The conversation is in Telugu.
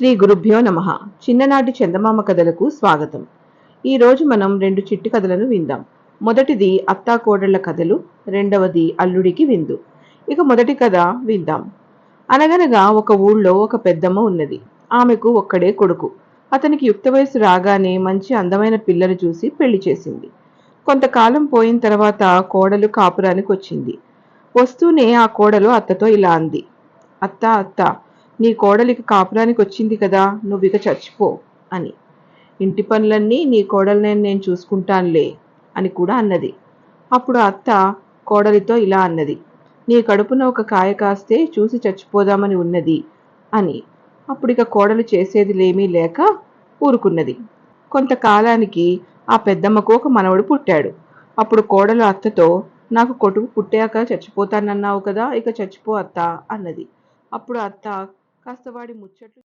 శ్రీ గురుభ్యో నమః. చిన్ననాటి చందమామ కథలకు స్వాగతం. ఈరోజు మనం 2 చిట్టి కథలను విందాం. మొదటిది అత్తా కోడళ్ల కథలు, రెండవది అల్లుడికి విందు. ఇక మొదటి కథ విందాం. అనగనగా ఒక ఊళ్ళో ఒక పెద్దమ్మ ఉన్నది. ఆమెకు ఒక్కడే కొడుకు. అతనికి యుక్త వయసు రాగానే మంచి అందమైన పిల్లను చూసి పెళ్లి చేసింది. కొంతకాలం పోయిన తర్వాత కోడలు కాపురానికి వచ్చింది. వస్తూనే ఆ కోడలు అత్తతో ఇలా అంది: అత్తా అత్తా, నీ కోడలికి కాపురానికి వచ్చింది కదా, నువ్విక చచ్చిపో అని. ఇంటి పనులన్నీ నీ కోడల్ని నేను చూసుకుంటానులే అని కూడా అన్నది. అప్పుడు అత్త కోడలితో ఇలా అన్నది: నీ కడుపున ఒక కాయ కాస్తే చూసి చచ్చిపోదామని ఉన్నది అని. అప్పుడిక కోడలు చేసేది లేమీ లేక ఊరుకున్నది. కొంతకాలానికి ఆ పెద్దమ్మకు ఒక మనవడు పుట్టాడు. అప్పుడు కోడలు అత్తతో, నాకు కొడుకు పుట్టాక చచ్చిపోతానన్నావు కదా, ఇక చచ్చిపో అత్త అన్నది. అప్పుడు అత్త కాస్త వాడి ముచ్చట్లు